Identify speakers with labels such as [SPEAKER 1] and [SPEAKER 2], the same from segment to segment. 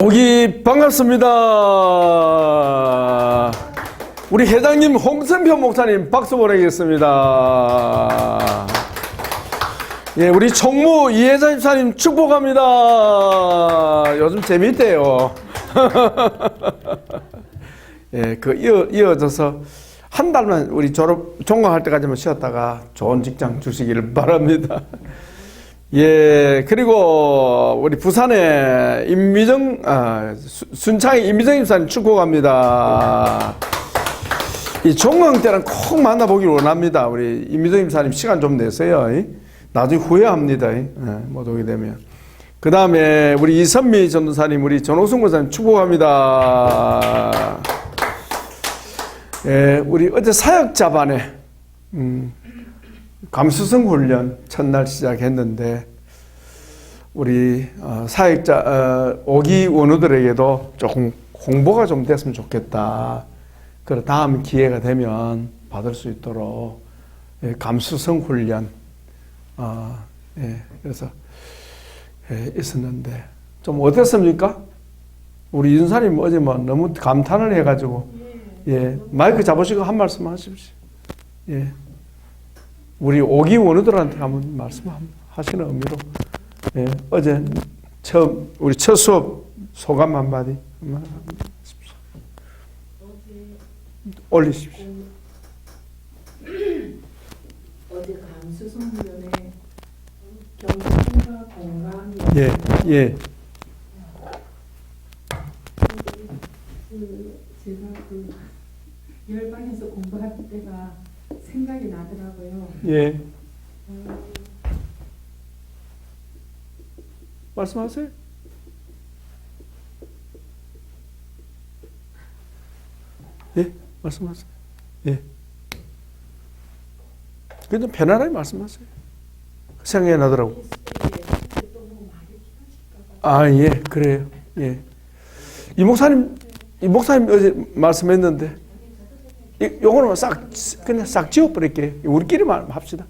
[SPEAKER 1] 모기 반갑습니다. 우리 회장님 홍선표 목사님 박수 보내겠습니다. 예, 우리 총무 이혜자 집사님 축복합니다. 요즘 재밌대요. 예, 이어져서 한 달만 우리 종강할 때까지만 쉬었다가 좋은 직장 주시기를 바랍니다. 예, 그리고 우리 부산에 순창의 임미정 집사님 축복합니다. 이 종강 때는 꼭 만나보길 원합니다. 우리 임미정 집사님 시간 좀 내세요. 나중에 후회합니다. 못 오게 되면. 그 다음에 우리 이선미 전도사님, 우리 전호승 권사님 축복합니다. 예, 우리 어제 사역자반에 감수성 훈련 첫날 시작했는데 우리 사역자 5기 원우들에게도 조금 홍보가 좀 됐으면 좋겠다. 그래 다음 기회가 되면 받을 수 있도록 감수성 훈련 그래서 있었는데 좀 어땠습니까? 우리 윤사님 어제 뭐 너무 감탄을 해가지고 마이크 잡으시고 한 말씀 하십시오. 우리 5기 원우들한테 한번 말씀하시는 의미로 어제 우리 첫 수업 소감 한마디 하십시오. 올리십시오.
[SPEAKER 2] 어제 감수성 훈련에 경청과 공감이 제가 열반에서 공부할 때가 생각이 나더라고요.
[SPEAKER 1] 말씀하세요. 말씀하세요. 그냥 편안하게 말씀하세요. 생각이 나더라고. 그래요. 이 목사님 어제 말씀했는데, 요거는 그냥 싹 지워버릴게요. 우리끼리만 합시다.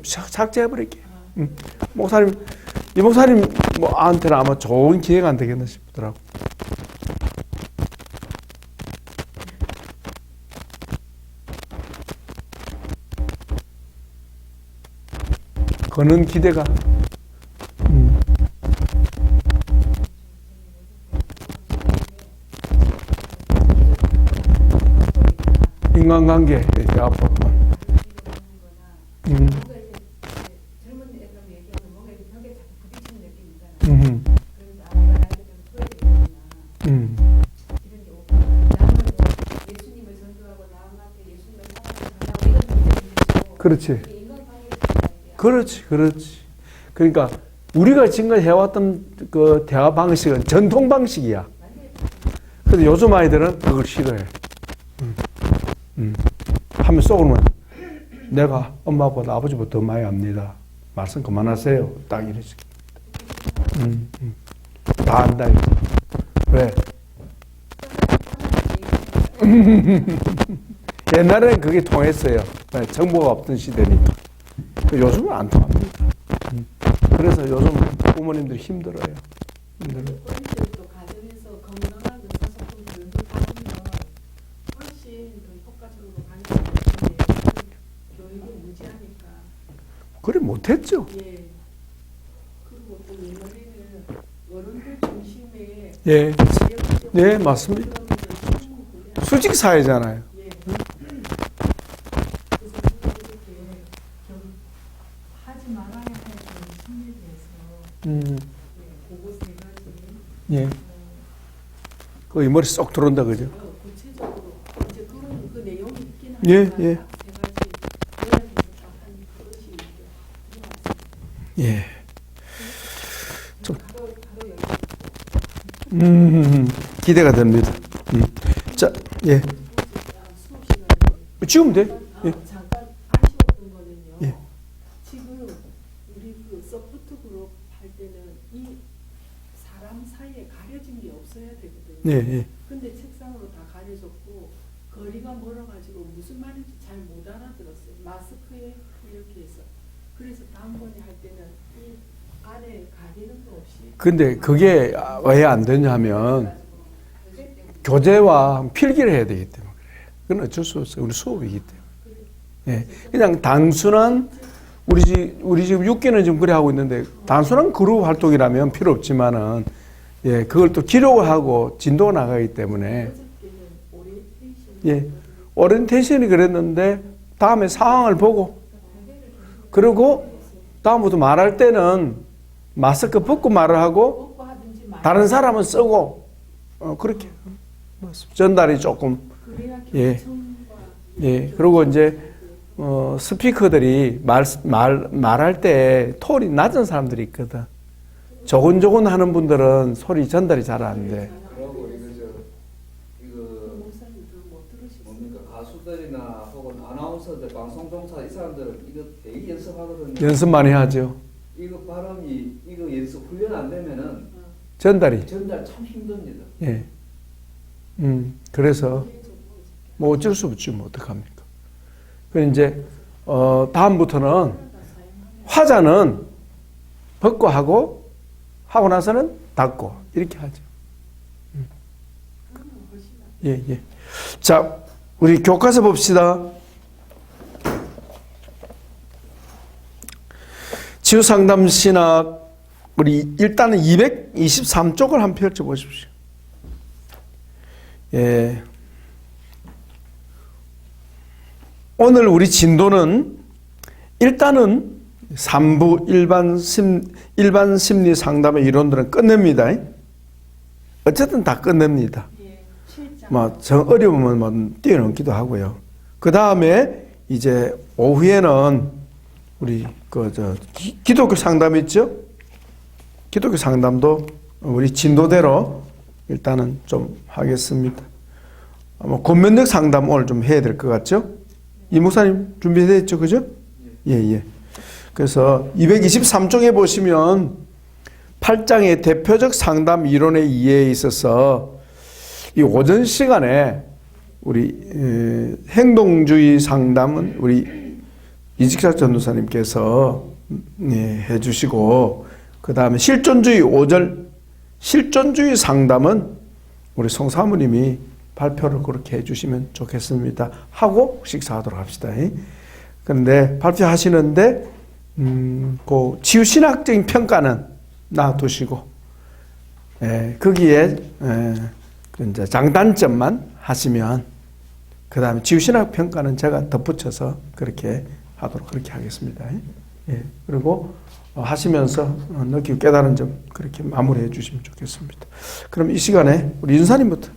[SPEAKER 1] 삭제해버릴게요. 이 목사님 한테는 아마 좋은 기회가 안 되겠나 싶더라고. 거는 기대가 인간관계 앞으로만 그렇지. 그러니까 우리가 지금까지 해왔던 그 대화 방식은 전통 방식이야. 근데 요즘 아이들은 그걸 싫어해. 하면 속으로는 내가 엄마보다 아버지보다 더 많이 압니다. 말씀 그만하세요. 딱 이러지. 다 안다. 왜? 옛날에는 그게 통했어요. 정보가 없던 시대니까. 요즘은 안 통합니다. 그래서 요즘 부모님들이 힘들어요.
[SPEAKER 2] 어린이들도 가정에서 건강한 의사소통 교육을 하면 훨씬 더 효과적으로 가는 것 같은데 교육이 무지하니까.
[SPEAKER 1] 그래 못했죠.
[SPEAKER 2] 그리고 또 옛날에는 어른들 중심의
[SPEAKER 1] 맞습니다. 수직 사회잖아요.
[SPEAKER 2] 하지 말아야 할 심리에 대해서 그거 세 가지.
[SPEAKER 1] 이 머리 쏙 들어온다 그죠?
[SPEAKER 2] 구체적으로 이제 그 내용이 있긴 하지만 세 가지 해야 되겠다 하는 그것이
[SPEAKER 1] 좀 기대가 됩니다. 자,
[SPEAKER 2] 수업 시간에
[SPEAKER 1] 지우면 돼.
[SPEAKER 2] 잠깐 아쉬웠던 거는요. 지금 우리 그 서포트 그룹 할 때는 이 사람 사이에 가려진 게 없어야 되거든요. 근데 책상으로 다 가려졌고 거리가 멀어가지고 무슨 말인지 잘 못 알아들었어요. 마스크에 이렇게 해서. 그래서 다음번에 할 때는 이 안에 가리는 거 없이.
[SPEAKER 1] 근데 그게 왜 안 되냐면 교재와 필기를 해야 되기 때문에 그래요. 그건 어쩔 수 없어요. 우리 수업이기 때문에. 예. 그냥 단순한 우리 지금 6기는 지금 그래 하고 있는데 단순한 그룹 활동이라면 필요 없지만은 예, 그걸 또 기록을 하고 진도가 나가기 때문에 예, 오리엔테이션이 그랬는데 다음에 상황을 보고 그리고 다음부터 말할 때는 마스크 벗고 말을 하고 다른 사람은 쓰고 그렇게 전달이 조금 예, 예, 그리고 이제 스피커들이 말할 때 톤이 낮은 사람들이 있거든. 조곤조곤 하는 분들은 소리 전달이 잘 안 돼.
[SPEAKER 3] 그리고 이거 뭡니까 가수들이나 혹은 아나운서들, 방송 종사 이 사람들은 이거 되게 연습하거든요.
[SPEAKER 1] 연습 많이 하죠.
[SPEAKER 3] 이거 발음이 이거 연습 훈련 안 되면은
[SPEAKER 1] 전달
[SPEAKER 3] 참 힘듭니다.
[SPEAKER 1] 예. 그래서 뭐 어쩔 수 없지 뭐 어떡합니까? 그 이제 다음부터는 화자는 벗고 하고 나서는 닫고 이렇게 하죠. 예, 예. 자, 우리 교과서 봅시다. 치유상담신학 우리 일단은 223쪽을 한번 펼쳐 보십시오. 예. 오늘 우리 진도는 일단은 3부 일반 심리 상담의 이론들은 끝냅니다. 어쨌든 다 끝냅니다. 뭐 정 어려우면 뭐 뛰어넘기도 하고요. 그 다음에 이제 오후에는 우리 기독교 상담 있죠? 기독교 상담도 우리 진도대로 일단은 좀 하겠습니다. 아마 권면적 상담 오늘 좀 해야 될 것 같죠? 이 목사님 준비됐죠? 그죠? 예, 예. 그래서 223쪽에 보시면 8장의 대표적 상담 이론의 이해에 있어서 이 오전 시간에 우리 행동주의 상담은 우리 이직사 전도사님께서 해주시고 그 다음에 실존주의 5절 실존주의 상담은 우리 송 사모님이 발표를 그렇게 해주시면 좋겠습니다. 하고 식사하도록 합시다. 그런데 발표하시는데 그 치유신학적인 평가는 놔두시고 거기에 이제 장단점만 하시면 그 다음에 치유신학 평가는 제가 덧붙여서 그렇게 하도록 그렇게 하겠습니다. 예. 그리고 하시면서 느끼고 깨달은 점 그렇게 마무리해 주시면 좋겠습니다. 그럼 이 시간에 우리 윤사님부터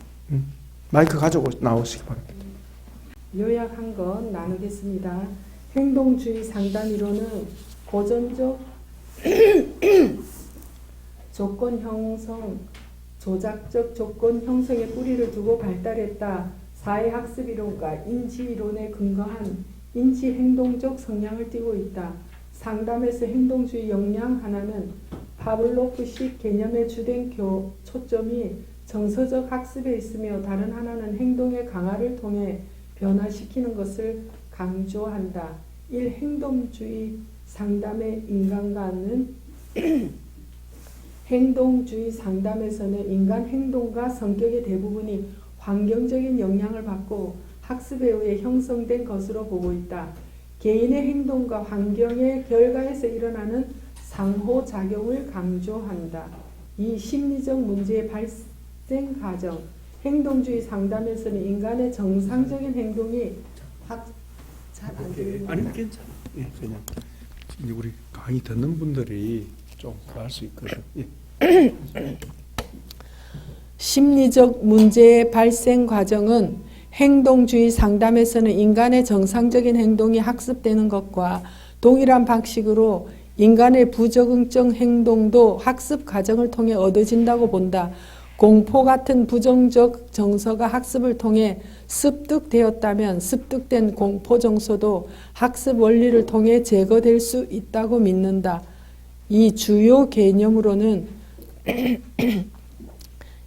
[SPEAKER 1] 마이크 가지고 나오시기 바랍니다.
[SPEAKER 2] 요약한 것 나누겠습니다. 행동주의 상담 이론은 고전적 조건 형성, 조작적 조건 형성에 뿌리를 두고 발달했다. 사회학습 이론과 인지 이론에 근거한 인지 행동적 성향을 띠고 있다. 상담에서 행동주의 역량 하나는 파블로프식 개념의 주된 초점이 정서적 학습에 있으며 다른 하나는 행동의 강화를 통해 변화시키는 것을 강조한다. 1. 행동주의 상담의 인간과는 행동주의 상담에서는 인간 행동과 성격의 대부분이 환경적인 영향을 받고 학습에 의해 형성된 것으로 보고 있다. 개인의 행동과 환경의 결과에서 일어나는 상호작용을 강조한다. 2. 심리적 문제의 발생 과정. 행동주의 상담에서는 인간의 정상적인 행동이 잘 안 들립니다.
[SPEAKER 1] 아니 괜찮아. 예, 그냥 우리 강의 듣는 분들이 좀 알 수 있거든. 예.
[SPEAKER 2] 심리적 문제의 발생 과정은 행동주의 상담에서는 인간의 정상적인 행동이 학습되는 것과 동일한 방식으로 인간의 부적응적 행동도 학습 과정을 통해 얻어진다고 본다. 공포 같은 부정적 정서가 학습을 통해 습득되었다면 습득된 공포 정서도 학습 원리를 통해 제거될 수 있다고 믿는다. 이 주요 개념으로는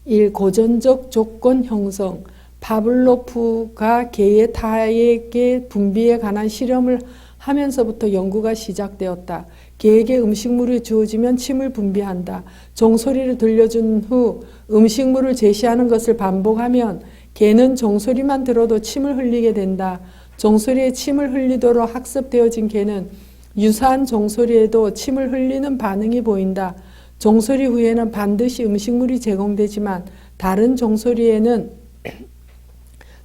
[SPEAKER 2] 1. 고전적 조건 형성. 파블로프가 개의 타액의 분비에 관한 실험을 하면서부터 연구가 시작되었다. 개에게 음식물이 주어지면 침을 분비한다. 종소리를 들려준 후 음식물을 제시하는 것을 반복하면 개는 종소리만 들어도 침을 흘리게 된다. 종소리에 침을 흘리도록 학습되어진 개는 유사한 종소리에도 침을 흘리는 반응이 보인다. 종소리 후에는 반드시 음식물이 제공되지만 다른 종소리에는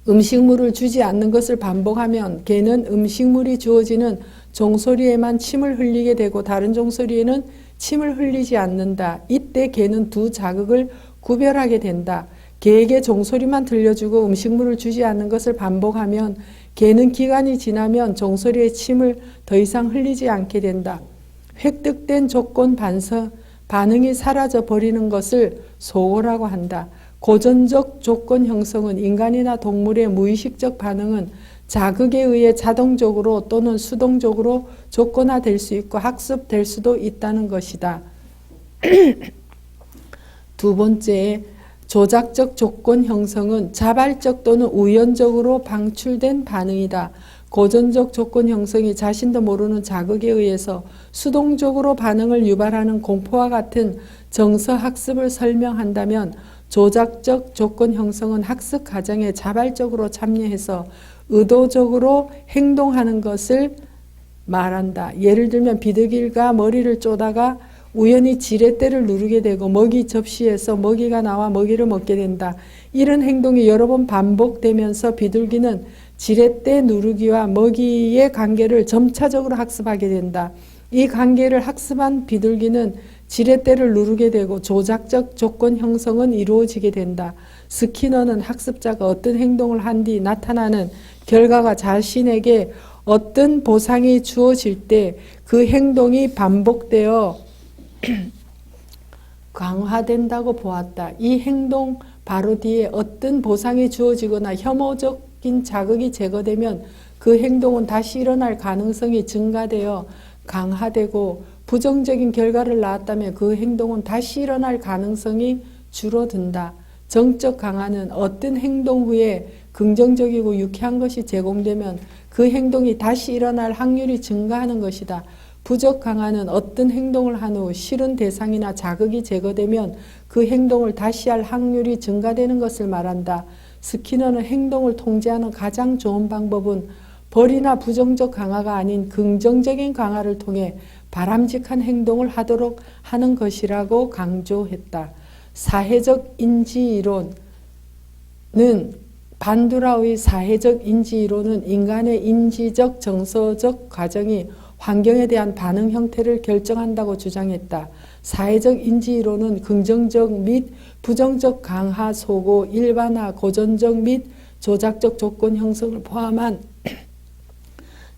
[SPEAKER 2] 음식물을 주지 않는 것을 반복하면 개는 음식물이 주어지는 종소리에만 침을 흘리게 되고 다른 종소리에는 침을 흘리지 않는다. 이때 개는 두 자극을 구별하게 된다. 개에게 종소리만 들려주고 음식물을 주지 않는 것을 반복하면 개는 기간이 지나면 종소리에 침을 더 이상 흘리지 않게 된다. 획득된 조건 반응이 사라져 버리는 것을 소고라고 한다. 고전적 조건 형성은 인간이나 동물의 무의식적 반응은 자극에 의해 자동적으로 또는 수동적으로 조건화될 수 있고 학습될 수도 있다는 것이다. 두 번째, 조작적 조건 형성은 자발적 또는 우연적으로 방출된 반응이다. 고전적 조건 형성이 자신도 모르는 자극에 의해서 수동적으로 반응을 유발하는 공포와 같은 정서 학습을 설명한다면 조작적 조건 형성은 학습 과정에 자발적으로 참여해서 의도적으로 행동하는 것을 말한다. 예를 들면 비둘기가 머리를 쪼다가 우연히 지렛대를 누르게 되고 먹이 접시에서 먹이가 나와 먹이를 먹게 된다. 이런 행동이 여러 번 반복되면서 비둘기는 지렛대 누르기와 먹이의 관계를 점차적으로 학습하게 된다. 이 관계를 학습한 비둘기는 지렛대를 누르게 되고 조작적 조건 형성은 이루어지게 된다. 스키너는 학습자가 어떤 행동을 한 뒤 나타나는 결과가 자신에게 어떤 보상이 주어질 때 그 행동이 반복되어 강화된다고 보았다. 이 행동 바로 뒤에 어떤 보상이 주어지거나 혐오적인 자극이 제거되면 그 행동은 다시 일어날 가능성이 증가되어 강화되고 부정적인 결과를 낳았다면 그 행동은 다시 일어날 가능성이 줄어든다. 정적 강화는 어떤 행동 후에 긍정적이고 유쾌한 것이 제공되면 그 행동이 다시 일어날 확률이 증가하는 것이다. 부적 강화는 어떤 행동을 한 후 싫은 대상이나 자극이 제거되면 그 행동을 다시 할 확률이 증가되는 것을 말한다. 스키너는 행동을 통제하는 가장 좋은 방법은 벌이나 부정적 강화가 아닌 긍정적인 강화를 통해 바람직한 행동을 하도록 하는 것이라고 강조했다. 사회적 인지 이론은 반두라의 사회적 인지 이론은 인간의 인지적 정서적 과정이 환경에 대한 반응 형태를 결정한다고 주장했다. 사회적 인지 이론은 긍정적 및 부정적 강화, 소고, 일반화, 고전적 및 조작적 조건 형성을 포함한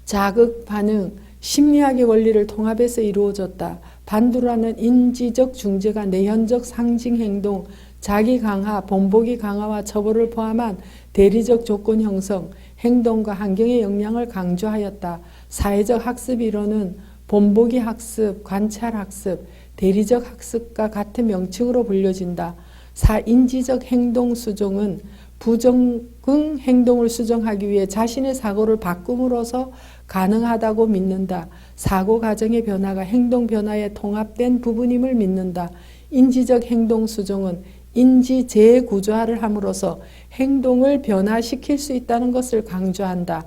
[SPEAKER 2] 자극, 반응, 심리학의 원리를 통합해서 이루어졌다. 반두라는 인지적 중재가 내현적 상징 행동, 자기 강화, 본보기 강화와 처벌을 포함한 대리적 조건 형성, 행동과 환경의 영향을 강조하였다. 사회적 학습 이론은 본보기 학습, 관찰 학습, 대리적 학습과 같은 명칭으로 불려진다. 사인지적 행동 수정은 부정응 행동을 수정하기 위해 자신의 사고를 바꿈으로써 가능하다고 믿는다. 사고 과정의 변화가 행동 변화에 통합된 부분임을 믿는다. 인지적 행동 수정은 인지 재구조화를 함으로써 행동을 변화시킬 수 있다는 것을 강조한다.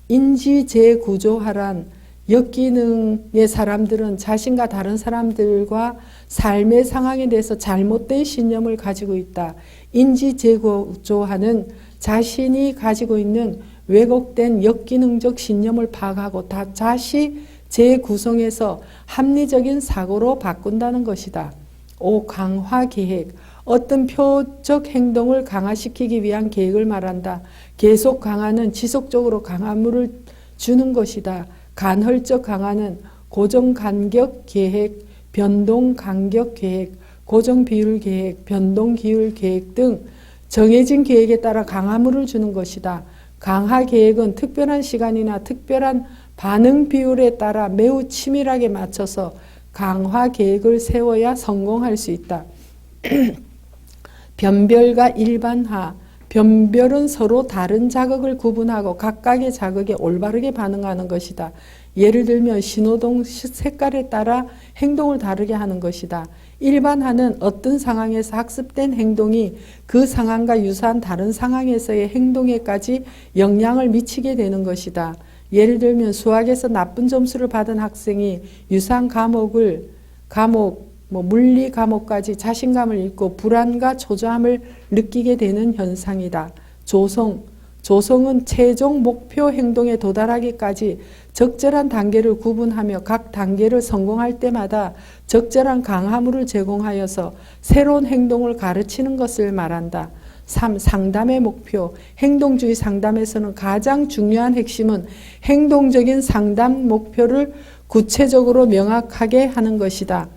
[SPEAKER 2] 인지 재구조화란 역기능의 사람들은 자신과 다른 사람들과 삶의 상황에 대해서 잘못된 신념을 가지고 있다. 인지 재구조화는 자신이 가지고 있는 왜곡된 역기능적 신념을 파악하고 다시 재구성해서 합리적인 사고로 바꾼다는 것이다. 5. 강화 계획. 어떤 표적 행동을 강화시키기 위한 계획을 말한다. 계속 강화는 지속적으로 강화물을 주는 것이다. 간헐적 강화는 고정 간격 계획, 변동 간격 계획, 고정 비율 계획, 변동 기울 계획 등 정해진 계획에 따라 강화물을 주는 것이다. 강화 계획은 특별한 시간이나 특별한 반응 비율에 따라 매우 치밀하게 맞춰서 강화 계획을 세워야 성공할 수 있다. 변별과 일반화. 변별은 서로 다른 자극을 구분하고 각각의 자극에 올바르게 반응하는 것이다. 예를 들면 신호등 색깔에 따라 행동을 다르게 하는 것이다. 일반화는 어떤 상황에서 학습된 행동이 그 상황과 유사한 다른 상황에서의 행동에까지 영향을 미치게 되는 것이다. 예를 들면 수학에서 나쁜 점수를 받은 학생이 유사한 물리 과목까지 자신감을 잃고 불안과 초조함을 느끼게 되는 현상이다. 조성은 최종 목표 행동에 도달하기까지 적절한 단계를 구분하며 각 단계를 성공할 때마다 적절한 강화물을 제공하여서 새로운 행동을 가르치는 것을 말한다. 3. 상담의 목표. 행동주의 상담에서는 가장 중요한 핵심은 행동적인 상담 목표를 구체적으로 명확하게 하는 것이다.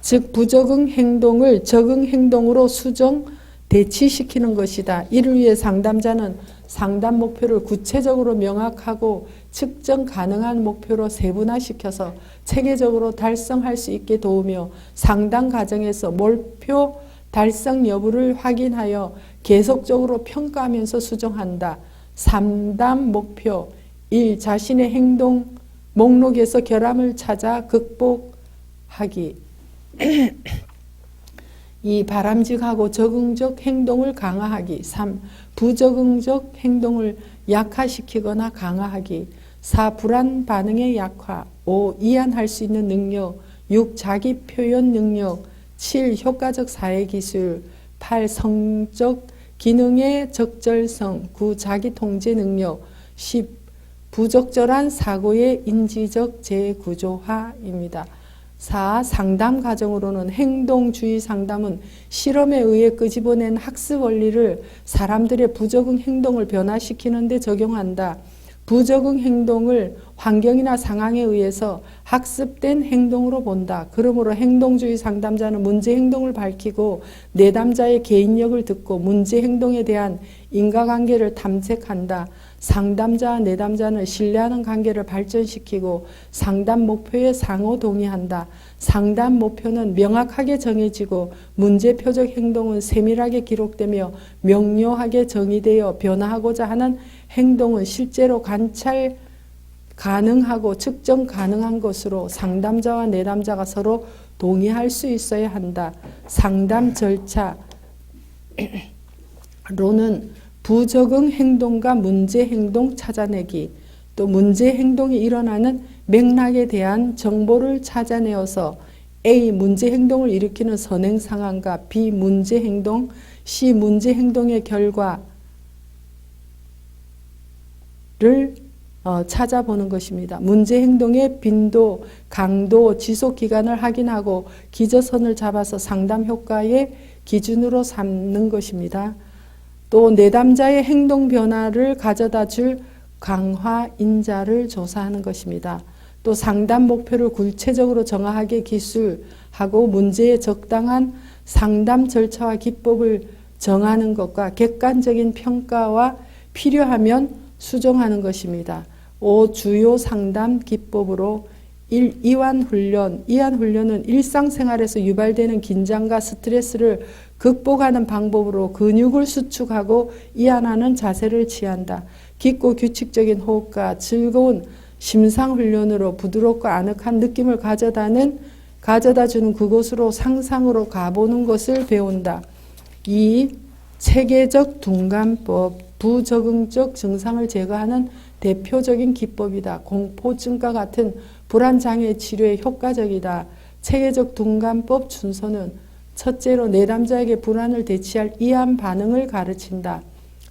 [SPEAKER 2] 즉 부적응 행동을 적응 행동으로 수정, 대치시키는 것이다. 이를 위해 상담자는 상담 목표를 구체적으로 명확하고 측정 가능한 목표로 세분화시켜서 체계적으로 달성할 수 있게 도우며 상담 과정에서 목표 달성 여부를 확인하여 계속적으로 평가하면서 수정한다. 상담 목표 1. 자신의 행동 목록에서 결함을 찾아 극복하기. 2. 바람직하고 적응적 행동을 강화하기. 3. 부적응적 행동을 약화시키거나 강화하기. 4. 불안 반응의 약화. 5. 이해할 수 있는 능력. 6. 자기 표현 능력. 7. 효과적 사회기술. 8. 성적 기능의 적절성. 9. 자기 통제 능력. 10. 부적절한 사고의 인지적 재구조화입니다. 4. 상담 과정으로는 행동주의 상담은 실험에 의해 끄집어낸 학습 원리를 사람들의 부적응 행동을 변화시키는 데 적용한다. 부적응 행동을 환경이나 상황에 의해서 학습된 행동으로 본다. 그러므로 행동주의 상담자는 문제 행동을 밝히고 내담자의 개인력을 듣고 문제 행동에 대한 인과관계를 탐색한다. 상담자와 내담자는 신뢰하는 관계를 발전시키고 상담 목표에 상호 동의한다. 상담 목표는 명확하게 정해지고 문제표적 행동은 세밀하게 기록되며 명료하게 정의되어 변화하고자 하는 행동은 실제로 관찰 가능하고 측정 가능한 것으로 상담자와 내담자가 서로 동의할 수 있어야 한다. 상담 절차로는 부적응 행동과 문제 행동 찾아내기, 또 문제 행동이 일어나는 맥락에 대한 정보를 찾아내어서 A. 문제 행동을 일으키는 선행 상황과 B. 문제 행동, C. 문제 행동의 결과를 찾아보는 것입니다. 문제 행동의 빈도, 강도, 지속 기간을 확인하고 기저선을 잡아서 상담 효과의 기준으로 삼는 것입니다. 또 내담자의 행동 변화를 가져다 줄 강화 인자를 조사하는 것입니다. 또 상담 목표를 구체적으로 정확하게 기술하고 문제에 적당한 상담 절차와 기법을 정하는 것과 객관적인 평가와 필요하면 수정하는 것입니다. 5. 주요 상담 기법으로 1. 이완훈련. 이완훈련은 일상생활에서 유발되는 긴장과 스트레스를 극복하는 방법으로 근육을 수축하고 이완하는 자세를 취한다. 깊고 규칙적인 호흡과 즐거운 심상훈련으로 부드럽고 아늑한 느낌을 가져다 주는 그곳으로 상상으로 가보는 것을 배운다. 2. 체계적 둔감법. 부적응적 증상을 제거하는 대표적인 기법이다. 공포증과 같은 불안장애 치료에 효과적이다. 체계적 둔감법 준서는 첫째로 내담자에게 불안을 대치할 이완 반응을 가르친다.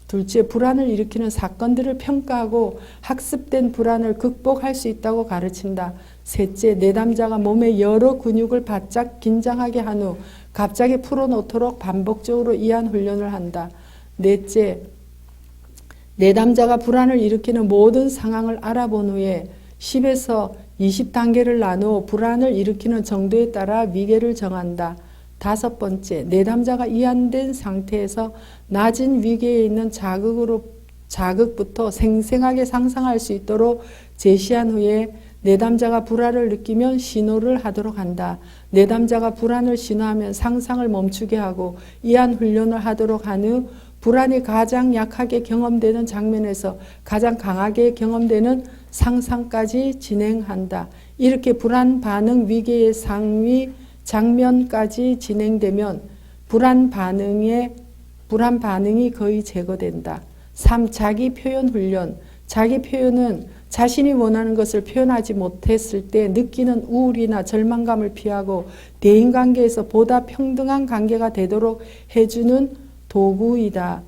[SPEAKER 2] 둘째, 불안을 일으키는 사건들을 평가하고 학습된 불안을 극복할 수 있다고 가르친다. 셋째, 내담자가 몸의 여러 근육을 바짝 긴장하게 한 후 갑자기 풀어놓도록 반복적으로 이완 훈련을 한다. 넷째, 내담자가 불안을 일으키는 모든 상황을 알아본 후에 10에서 20단계를 나누어 불안을 일으키는 정도에 따라 위계를 정한다. 다섯 번째, 내담자가 이완된 상태에서 낮은 위계에 있는 자극부터 생생하게 상상할 수 있도록 제시한 후에 내담자가 불안을 느끼면 신호를 하도록 한다. 내담자가 불안을 신호하면 상상을 멈추게 하고 이완 훈련을 하도록 한 후 불안이 가장 약하게 경험되는 장면에서 가장 강하게 경험되는 상상까지 진행한다. 이렇게 불안 반응 위계의 상위 장면까지 진행되면 불안 반응이 거의 제거된다. 3. 자기 표현 훈련. 자기 표현은 자신이 원하는 것을 표현하지 못했을 때 느끼는 우울이나 절망감을 피하고 대인관계에서 보다 평등한 관계가 되도록 해주는 도구이다.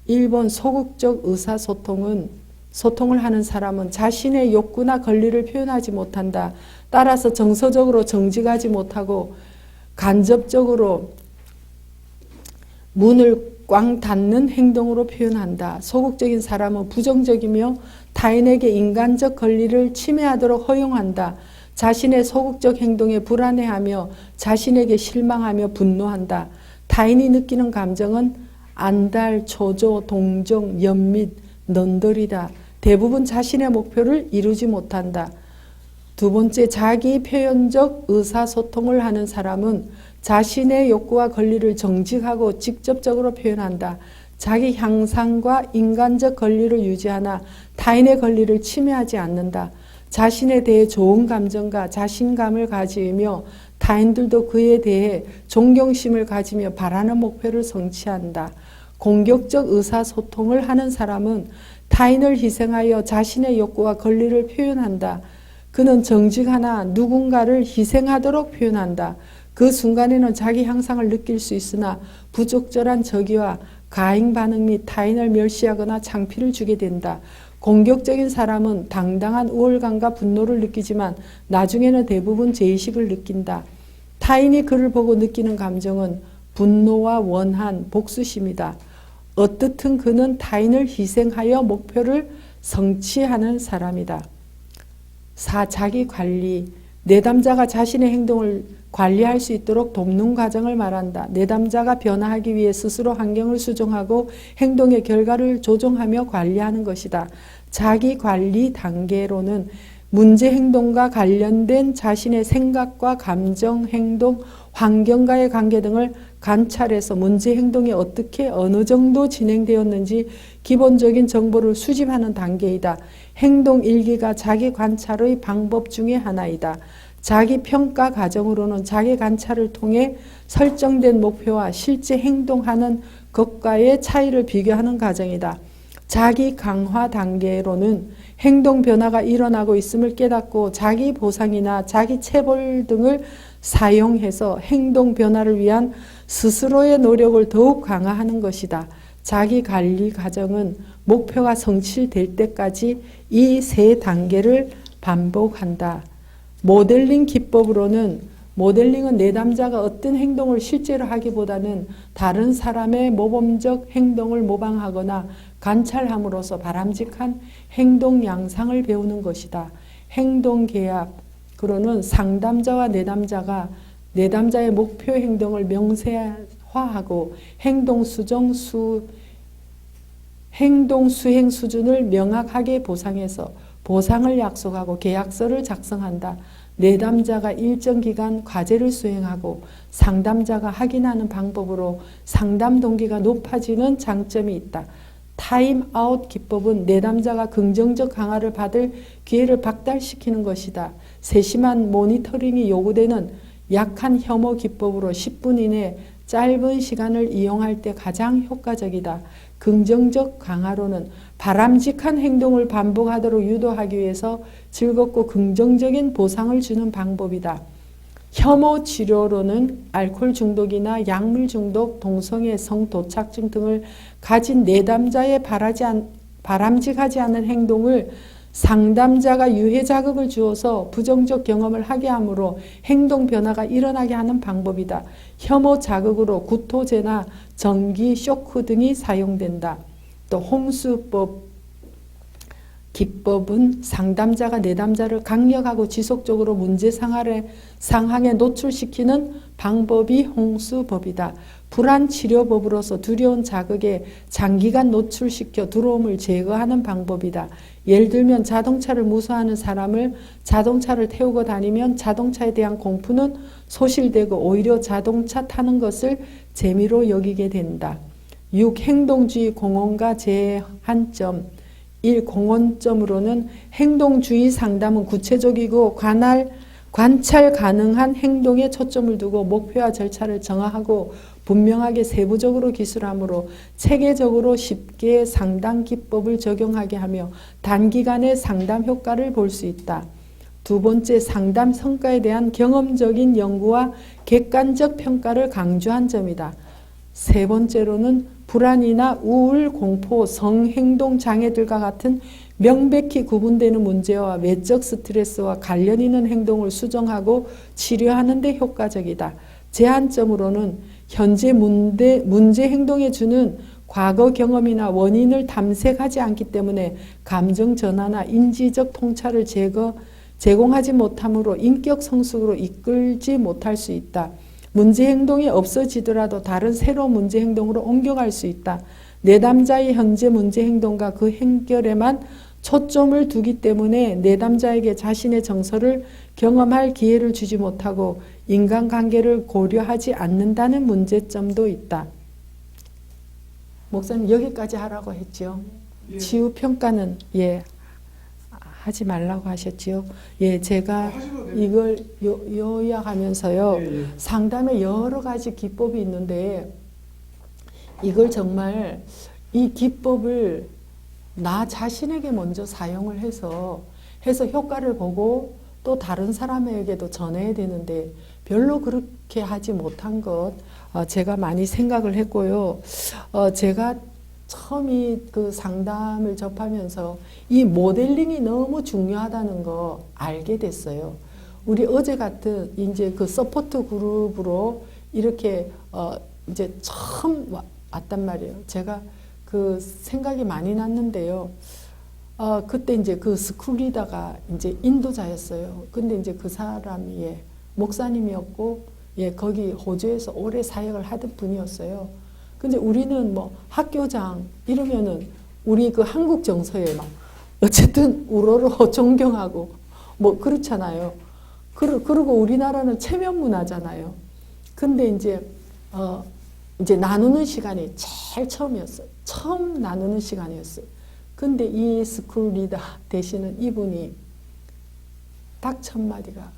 [SPEAKER 2] 1번 소극적 의사소통을 하는 사람은 자신의 욕구나 권리를 표현하지 못한다. 따라서 정서적으로 정직하지 못하고 간접적으로 문을 꽝 닫는 행동으로 표현한다. 소극적인 사람은 부정적이며 타인에게 인간적 권리를 침해하도록 허용한다. 자신의 소극적 행동에 불안해하며 자신에게 실망하며 분노한다. 타인이 느끼는 감정은 안달, 초조, 동정, 연민, 넌덜이다. 대부분 자신의 목표를 이루지 못한다. 2번째, 자기 표현적 의사소통을 하는 사람은 자신의 욕구와 권리를 정직하고 직접적으로 표현한다. 자기 향상과 인간적 권리를 유지하나 타인의 권리를 침해하지 않는다. 자신에 대해 좋은 감정과 자신감을 가지며 타인들도 그에 대해 존경심을 가지며 바라는 목표를 성취한다. 공격적 의사소통을 하는 사람은 타인을 희생하여 자신의 욕구와 권리를 표현한다. 그는 정직하나 누군가를 희생하도록 표현한다. 그 순간에는 자기 향상을 느낄 수 있으나 부적절한 적의와 가행 반응 및 타인을 멸시하거나 창피를 주게 된다. 공격적인 사람은 당당한 우월감과 분노를 느끼지만 나중에는 대부분 죄의식을 느낀다. 타인이 그를 보고 느끼는 감정은 분노와 원한, 복수심이다. 어떻든 그는 타인을 희생하여 목표를 성취하는 사람이다. 4. 자기관리. 내담자가 자신의 행동을 관리할 수 있도록 돕는 과정을 말한다. 내담자가 변화하기 위해 스스로 환경을 수정하고 행동의 결과를 조정하며 관리하는 것이다. 자기관리 단계로는 문제 행동과 관련된 자신의 생각과 감정, 행동, 환경과의 관계 등을 관찰해서 문제 행동이 어떻게 어느 정도 진행되었는지 기본적인 정보를 수집하는 단계이다. 행동 일기가 자기 관찰의 방법 중에 하나이다. 자기 평가 과정으로는 자기 관찰을 통해 설정된 목표와 실제 행동하는 것과의 차이를 비교하는 과정이다. 자기 강화 단계로는 행동 변화가 일어나고 있음을 깨닫고 자기 보상이나 자기 체벌 등을 사용해서 행동 변화를 위한 스스로의 노력을 더욱 강화하는 것이다. 자기 관리 과정은 목표가 성취될 때까지 이 세 단계를 반복한다. 모델링 기법으로는 모델링은 내담자가 어떤 행동을 실제로 하기보다는 다른 사람의 모범적 행동을 모방하거나 관찰함으로써 바람직한 행동 양상을 배우는 것이다. 행동 계약으로는 상담자와 내담자가 내담자의 목표 행동을 명세화하고 행동 수행 수준을 명확하게 보상해서 보상을 약속하고 계약서를 작성한다. 내담자가 일정 기간 과제를 수행하고 상담자가 확인하는 방법으로 상담 동기가 높아지는 장점이 있다. 타임아웃 기법은 내담자가 긍정적 강화를 받을 기회를 박탈시키는 것이다. 세심한 모니터링이 요구되는 약한 혐오 기법으로 10분 이내 짧은 시간을 이용할 때 가장 효과적이다. 긍정적 강화로는 바람직한 행동을 반복하도록 유도하기 위해서 즐겁고 긍정적인 보상을 주는 방법이다. 혐오 치료로는 알코올 중독이나 약물 중독, 동성애, 성도착증 등을 가진 내담자의 바람직하지 않은 행동을 상담자가 유해 자극을 주어서 부정적 경험을 하게 하므로 행동 변화가 일어나게 하는 방법이다. 혐오 자극으로 구토제나 전기 쇼크 등이 사용된다. 또 홍수법 기법은 상담자가 내담자를 강력하고 지속적으로 문제 상황에 노출시키는 방법이 홍수법이다. 불안치료법으로서 두려운 자극에 장기간 노출시켜 두려움을 제거하는 방법이다. 예를 들면 자동차를 무서워하는 사람을 자동차를 태우고 다니면 자동차에 대한 공포는 소실되고 오히려 자동차 타는 것을 재미로 여기게 된다. 6. 행동주의 공헌과 제한점. 1. 공헌점으로는 행동주의 상담은 구체적이고 관찰 가능한 행동에 초점을 두고 목표와 절차를 정하고 분명하게 세부적으로 기술하므로 체계적으로 쉽게 상담 기법을 적용하게 하며 단기간에 상담 효과를 볼 수 있다. 두 번째, 상담 성과에 대한 경험적인 연구와 객관적 평가를 강조한 점이다. 세 번째로는 불안이나 우울, 공포, 성행동 장애들과 같은 명백히 구분되는 문제와 외적 스트레스와 관련 있는 행동을 수정하고 치료하는 데 효과적이다. 제한점으로는 현재 문제 행동에 주는 과거 경험이나 원인을 탐색하지 않기 때문에 감정 전환이나 인지적 통찰을 제공하지 못하므로 인격 성숙으로 이끌지 못할 수 있다. 문제 행동이 없어지더라도 다른 새로운 문제 행동으로 옮겨갈 수 있다. 내담자의 현재 문제 행동과 그 해결에만 초점을 두기 때문에 내담자에게 자신의 정서를 경험할 기회를 주지 못하고 인간관계를 고려하지 않는다는 문제점도 있다. 목사님 여기까지 하라고 했죠.
[SPEAKER 1] 예.
[SPEAKER 2] 치유평가는 하지 말라고 하셨지요. 제가 이걸 요약하면서요. 상담에 여러 가지 기법이 있는데 이걸 정말 이 기법을 나 자신에게 먼저 사용을 해서 효과를 보고 또 다른 사람에게도 전해야 되는데 별로 그렇게 하지 못한 것 제가 많이 생각을 했고요. 제가 처음이 그 상담을 접하면서 이 모델링이 너무 중요하다는 거 알게 됐어요. 우리 어제 같은 이제 그 서포트 그룹으로 이렇게 이제 처음 왔단 말이에요. 제가 그 생각이 많이 났는데요. 그때 이제 그 스쿨 리더가 이제 인도자였어요. 근데 이제 그 사람이 목사님이었고 거기 호주에서 오래 사역을 하던 분이었어요. 근데 우리는 뭐 학교장 이러면은 우리 그 한국 정서에 막 어쨌든 우러러 존경하고 뭐 그렇잖아요. 그리고 우리나라는 체면 문화잖아요. 근데 이제 나누는 시간이 제일 처음이었어요. 처음 나누는 시간이었어요. 근데 이 스쿨 리더 되시는 이분이 딱 첫 마디가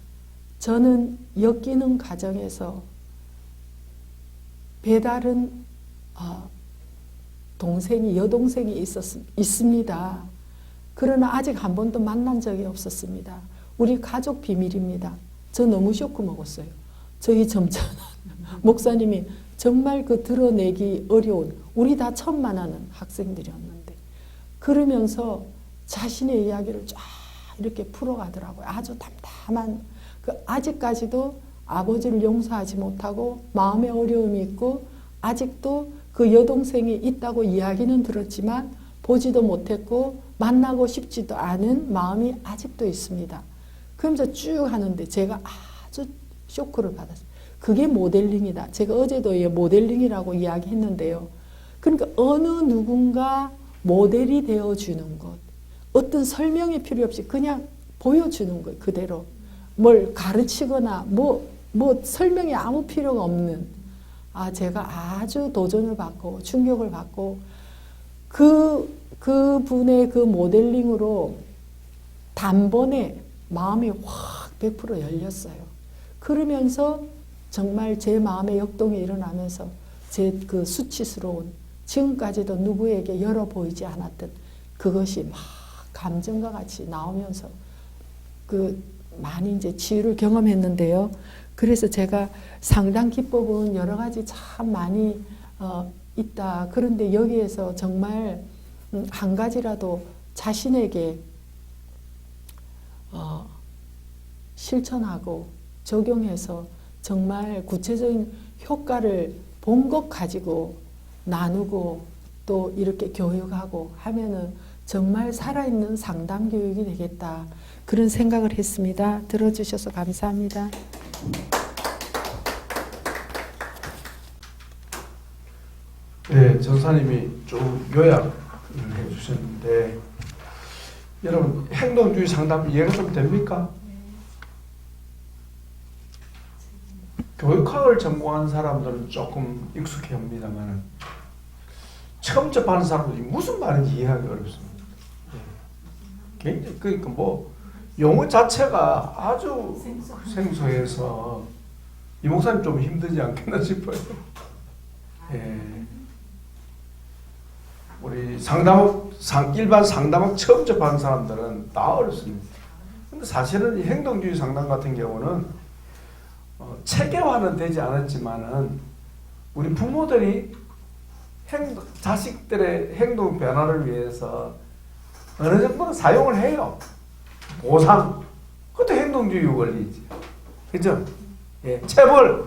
[SPEAKER 2] 저는 엮이는 과정에서 배다른 여동생이 있습니다. 그러나 아직 한 번도 만난 적이 없었습니다. 우리 가족 비밀입니다. 저 너무 쇼크 먹었어요. 저희 점잖은 목사님이 정말 그 드러내기 어려운 우리 다 처음 만나는 학생들이었는데 그러면서 자신의 이야기를 쫙 이렇게 풀어가더라고요. 아주 담담한 아직까지도 아버지를 용서하지 못하고 마음의 어려움이 있고 아직도 그 여동생이 있다고 이야기는 들었지만 보지도 못했고 만나고 싶지도 않은 마음이 아직도 있습니다. 그러면서 쭉 하는데 제가 아주 쇼크를 받았어요. 그게 모델링이다. 제가 어제도 모델링이라고 이야기했는데요. 그러니까 어느 누군가 모델이 되어주는 것. 어떤 설명이 필요 없이 그냥 보여주는 거예요. 그대로. 뭘 가르치거나 뭐 설명이 아무 필요가 없는 제가 아주 도전을 받고 충격을 받고 그 분의 그 모델링으로 단번에 마음이 확 100% 열렸어요. 그러면서 정말 제 마음의 역동이 일어나면서 제 그 수치스러운 지금까지도 누구에게 열어 보이지 않았던 그것이 막 감정과 같이 나오면서 많이 이제 치유를 경험했는데요. 그래서 제가 상담 기법은 여러 가지 참 많이 있다. 그런데 여기에서 정말 한 가지라도 자신에게 실천하고 적용해서 정말 구체적인 효과를 본 것 가지고 나누고 또 이렇게 교육하고 하면은 정말 살아있는 상담 교육이 되겠다. 그런 생각을 했습니다. 들어주셔서 감사합니다.
[SPEAKER 1] 네, 전사님이 좀 요약을 해주셨는데 여러분 행동주의 상담 이해가 좀 됩니까? 교육학을 전공한 사람들은 조금 익숙해 옵니다만 처음 접하는 사람들이 무슨 말인지 이해하기 어렵습니다. 굉장히 그러니까 뭐 용어 자체가 아주 생소해서 이 목사님 좀 힘들지 않겠나 싶어요. 예. 우리 일반 상담학 처음 접하는 사람들은 다 어렵습니다. 근데 사실은 이 행동주의 상담 같은 경우는 체계화는 되지 않았지만은 우리 부모들이 자식들의 행동 변화를 위해서 어느 정도는 사용을 해요. 보상. 그것도 행동주의 원리지. 그죠? 예. 체벌.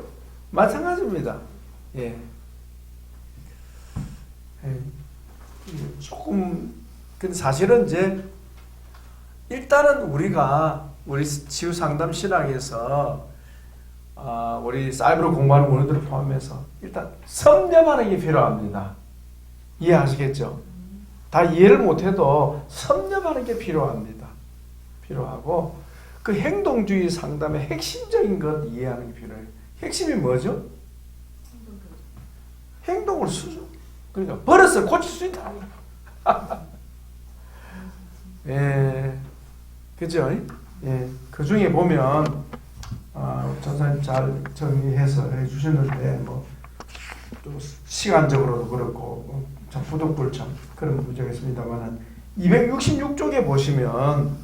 [SPEAKER 1] 마찬가지입니다. 예. 예. 조금, 근데 사실은 이제, 일단은 우리 치유 상담 신학에서, 우리 사이버로 공부하는 원리들을 포함해서, 일단 섭렵하는 게 필요합니다. 이해하시겠죠? 다 이해를 못해도 섭렵하는 게 필요합니다. 필요하고, 그 행동주의 상담의 핵심적인 것 이해하는 게 필요해요. 핵심이 뭐죠? 행동을 그러니까 버릇을 고칠 수 있다. 예, 그죠? 예, 그 중에 보면 전사님 잘 정리해서 해주셨는데 또 시간적으로도 그렇고 참 부득불참 그런 문제가 있습니다만 266쪽에 보시면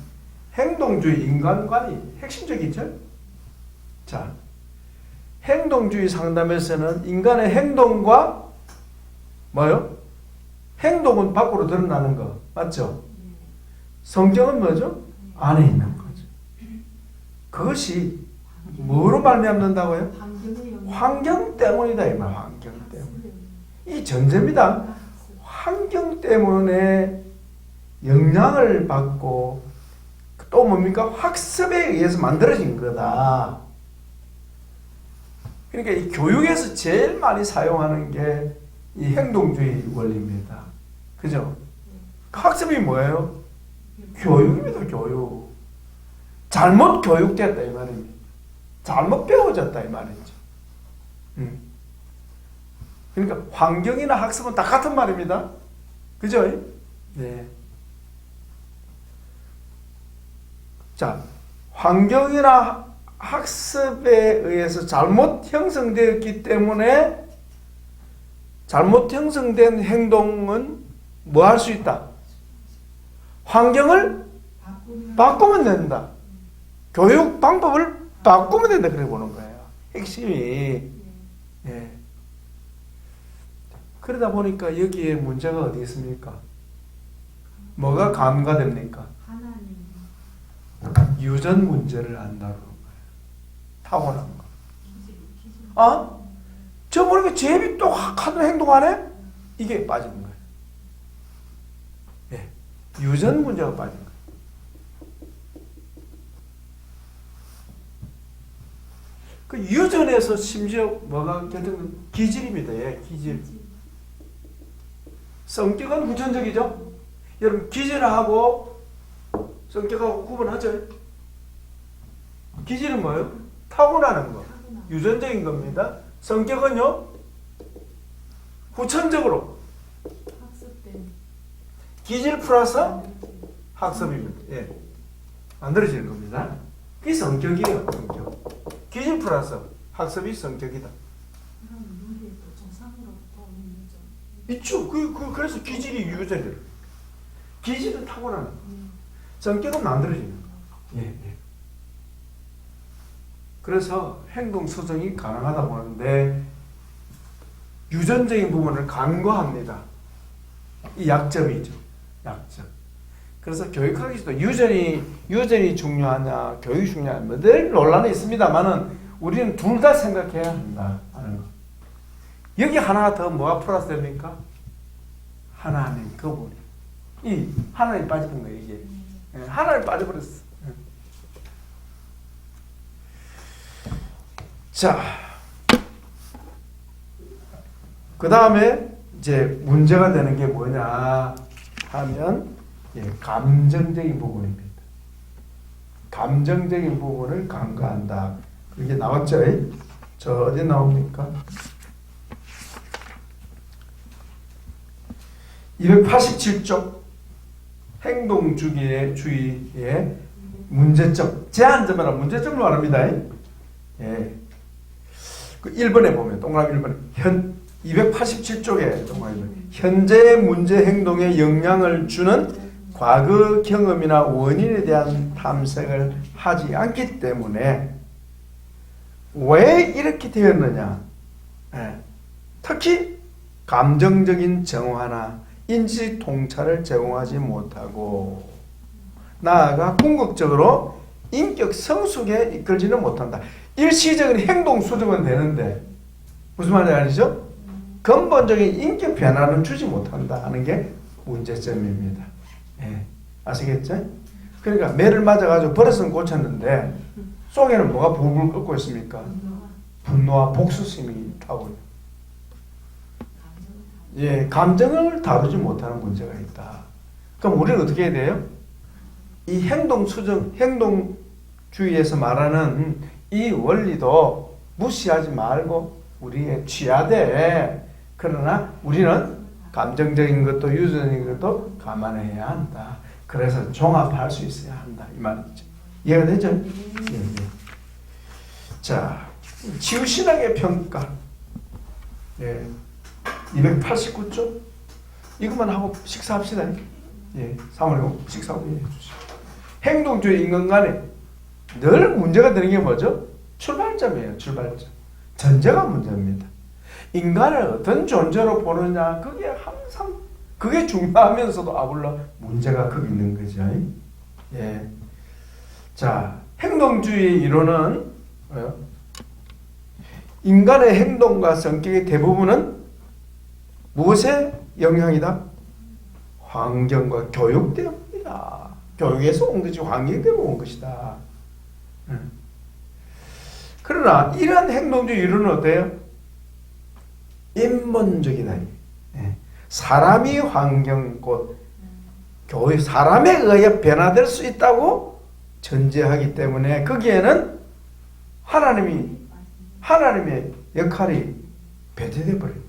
[SPEAKER 1] 행동주의 인간관이 핵심적이죠. 자, 행동주의 상담에서는 인간의 행동과 뭐요? 행동은 밖으로 드러나는 거 맞죠? 성경은 뭐죠? 안에 있는 거죠. 그것이 뭐로 말미암는다고요? 환경 때문이다 이 말. 환경 때문에. 이 전제입니다. 환경 때문에 영향을 받고 또 뭡니까? 학습에 의해서 만들어진 거다. 그러니까 이 교육에서 제일 많이 사용하는 게 이 행동주의 원리입니다. 그죠? 학습이 뭐예요? 교육입니다. 교육. 잘못 교육됐다 이 말입니다. 잘못 배워졌다 이 말이죠. 그러니까 환경이나 학습은 다 같은 말입니다. 그죠? 네. 자, 환경이나 학습에 의해서 잘못 형성되었기 때문에 잘못 형성된 행동은 뭐 할 수 있다? 환경을 바꾸면 된다. 교육 방법을 바꾸면 된다. 그래 보는 거예요. 핵심이. 예. 그러다 보니까 여기에 문제가 어디 있습니까? 뭐가 간과됩니까? 유전 문제를 안 다루는 거예요. 타고난 거. 저 모르게 제비 또 하는 행동 안 해? 이게 빠지는 거예요. 예. 유전 문제가 빠진 거예요. 그 유전에서 심지어 뭐가 결정된 기질입니다. 예, 기질. 성격은 후천적이죠? 여러분, 기질하고 성격하고 구분하죠? 기질은 뭐예요? 타고나는 거. 유전적인 겁니다. 성격은요? 후천적으로. 기질 플러스 학습입니다. 예. 만들어지는 겁니다. 그게 성격이에요. 성격. 기질 플러스 학습이 성격이다. 있죠. 그래서 기질이 유전이래요. 기질은 타고나는 거. 성격은 만들어지는 거. 예. 그래서 행동 수정이 가능하다 보는데 유전적인 부분을 간과합니다. 이 약점이죠. 약점. 그래서 교육학에서도 유전이 중요하냐, 교육이 중요하냐, 늘 논란이 있습니다만은 우리는 둘 다 생각해야 한다 하는 거. 여기 하나가 더 뭐가 플러스 됩니까? 하나님 그분이. 이 하나님 빠지는 거예요 이게. 하나님 빠져버렸어. 자, 그 다음에 이제 문제가 되는 게 뭐냐 하면 감정적인 부분입니다. 감정적인 부분을 간과한다. 그게 나왔죠? 저 어디 나옵니까? 287쪽 행동주의의 문제점, 제한점이라 문제점을 말합니다. 예. 그 1번에 보면 동그라미 1번에 287쪽에 동그라미 1번 현재 문제 행동에 영향을 주는 과거 경험이나 원인에 대한 탐색을 하지 않기 때문에 왜 이렇게 되었느냐? 예. 특히 감정적인 정화나 인지 통찰을 제공하지 못하고 나아가 궁극적으로 인격 성숙에 이끌지는 못한다. 일시적인 행동 수정은 되는데 무슨 말인지 아시죠? 근본적인 인격 변화는 주지 못한다 하는 게 문제점입니다. 예. 아시겠죠? 그러니까 매를 맞아가지고 버릇은 고쳤는데 속에는 뭐가 불불 끓고 있습니까? 분노와 복수심이 타고 있다. 예, 감정을 다루지 못하는 문제가 있다. 그럼 우리는 어떻게 해야 돼요? 이 행동 수정, 행동주의에서 말하는 이 원리도 무시하지 말고 우리에 취하되 그러나 우리는 감정적인 것도 유전적인 것도 감안해야 한다. 그래서 종합할 수 있어야 한다. 이 말이죠. 이해가 되죠? 예. 자, 치유신학의 평가. 예. 289쪽 이것만 하고 식사합시다. 예, 사모님 식사하고 해주시죠. 행동주의 인간관에 늘 문제가 되는 게 뭐죠? 출발점이에요. 출발점. 전제가 문제입니다. 인간을 어떤 존재로 보느냐 그게 항상 그게 중요하면서도 아울러 문제가 거기 있는 거죠. 예. 자, 행동주의 이론은 인간의 행동과 성격의 대부분은 무엇의 영향이다? 환경과 교육 때문이다. 교육에서 온 것이 환경 때문에 온 것이다. 그러나 이런 행동주의 이론은 어때요? 인본적이다. 사람이 환경 곧 교육 사람에 의해 변화될 수 있다고 전제하기 때문에 거기에는 하나님의 역할이 배제돼 버린 거예요.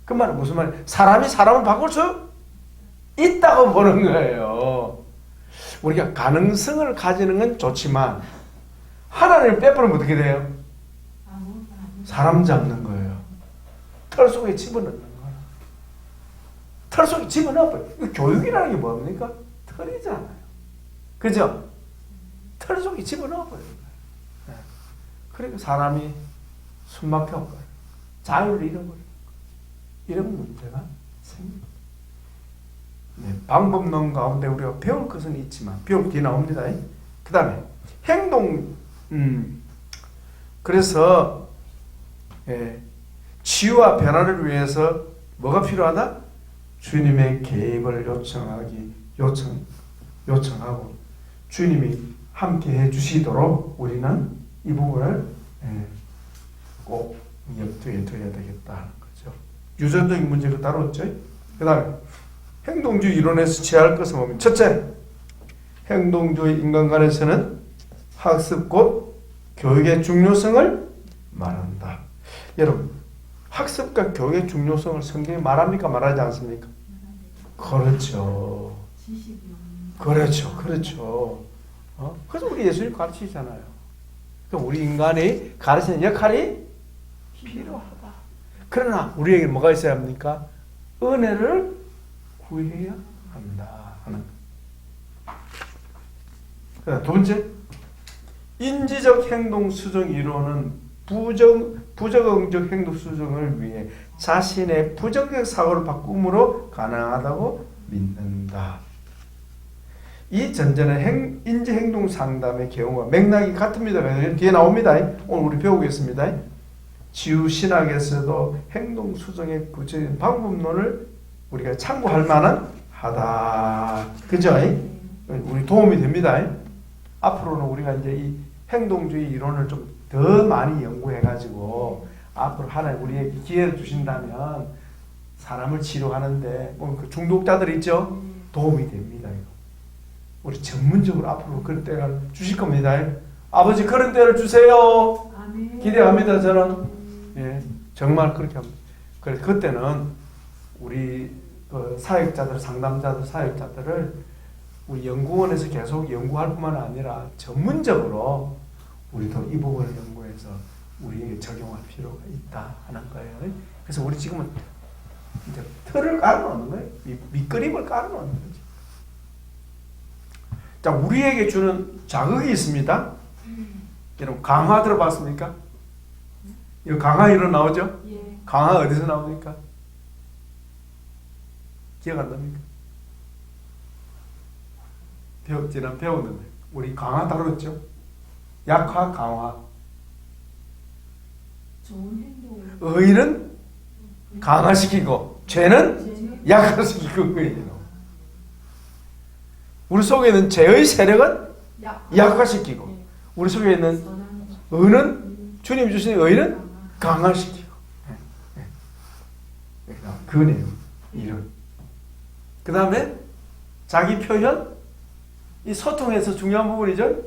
[SPEAKER 1] 그 말은 무슨 말이에요? 사람이 사람을 바꿀 수 있다고 보는 거예요. 우리가 가능성을 가지는 건 좋지만 하나님을 빼버리면 어떻게 돼요? 사람 잡는 거예요. 털 속에 집어넣는 거예요. 털 속에 집어넣어버려요. 교육이라는 게 뭡니까? 털이잖아요. 그죠? 털 속에 집어넣어버려요. 그러니까 사람이 숨막혀버려요. 자유를 잃어버려요. 이런 문제가 생깁니다. 네, 방법론 가운데 우리가 배울 것은 있지만 배울 뒤에 나옵니다. 그 다음에 행동 그래서 치유와 변화를 위해서 뭐가 필요하다? 주님의 개입을 요청하고 주님이 함께 해주시도록 우리는 이 부분을 꼭 염두에 둬야 되겠다 하는 거죠. 유전적인 문제가 따로 있죠. 그 다음에 행동주의 이론에서 취할 것은 뭐냐면 첫째, 행동주의 인간관에서는 학습 곧 교육의 중요성을 말한다. 여러분, 학습과 교육의 중요성을 성경에 말합니까? 말하지 않습니까? 그렇죠. 그렇죠. 그래서 우리 예수님 가르치잖아요. 그럼 우리 인간이 가르치는 역할이 필요하다. 그러나 우리에게 뭐가 있어야 합니까? 은혜를 구해야 한다 하는. 두 번째, 인지적 행동 수정 이론은 부적응적 행동 수정을 위해 자신의 부정적 사고를 바꿈으로 가능하다고 믿는다. 이 전제는 인지 행동 상담의 경우가 맥락이 같습니다. 뒤에 나옵니다. 오늘 우리 배우겠습니다. 치유 신학에서도 행동 수정의 구체적인 방법론을 우리가 참고할 만한 하다. 그죠? 우리 도움이 됩니다. 앞으로는 우리가 이제 이 행동주의 이론을 좀 더 많이 연구해가지고 앞으로 하나님 우리에게 기회를 주신다면 사람을 치료하는데 그 중독자들 있죠? 도움이 됩니다. 이거. 우리 전문적으로 앞으로 그런 때를 주실 겁니다. 아버지 그런 때를 주세요.
[SPEAKER 2] 아멘.
[SPEAKER 1] 기대합니다. 저는. 예, 정말 그렇게 합니다. 그래서 그때는 우리 그 사역자들, 상담자들, 사역자들을 우리 연구원에서 계속 연구할 뿐만 아니라 전문적으로 우리도 이 부분을 연구해서 우리에게 적용할 필요가 있다 하는 거예요. 그래서 우리 지금은 이제 틀을 깔아놓는 거예요. 밑그림을 깔아놓는 거죠. 자, 우리에게 주는 자극이 있습니다. 여러분 강화 들어봤습니까? 이거 강화 이로 나오죠?
[SPEAKER 2] 예.
[SPEAKER 1] 강화 어디서 나옵니까? 기억 안 납니까? 지난 배웠는데 우리 강화 다뤘죠? 약화, 강화.
[SPEAKER 2] 좋은 행동.
[SPEAKER 1] 의는 강화시키고 죄는 약화시키는 거예요. 우리 속에 있는 죄의 세력은 약화시키고
[SPEAKER 2] 예.
[SPEAKER 1] 우리 속에 있는
[SPEAKER 2] 선한
[SPEAKER 1] 의는 주님 주신 의는 강화시키고. 그 내용, 이런. 그 다음에 자기 표현, 이 소통에서 중요한 부분이죠.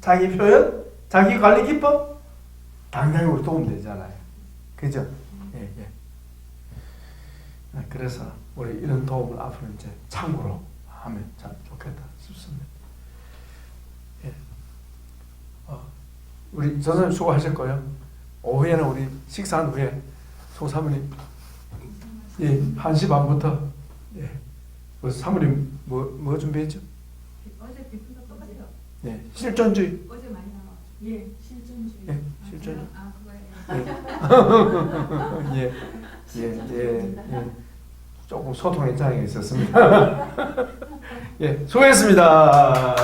[SPEAKER 1] 자기 표현, 자기 관리 기법, 당장에 우리 도움 되잖아요. 그죠? 예, 예. 그래서 우리 이런 도움을 앞으로 이제 참고로 하면 참 좋겠다 싶습니다. 예. 우리 전사님 수고하셨고요. 오후에는 우리 식사한 후에 송사모님 예, 1시 반부터 예. 사모님 뭐 준비했죠?
[SPEAKER 4] 어제 비픈 거 똑같아요.
[SPEAKER 1] 예, 실존주의.
[SPEAKER 4] 어제 많이 나와.
[SPEAKER 2] 예, 실존주의.
[SPEAKER 1] 예, 실존주의.
[SPEAKER 4] 아 그거예요.
[SPEAKER 1] 예, 예. 조금 소통의 장애가 있었습니다. 예, 수고했습니다.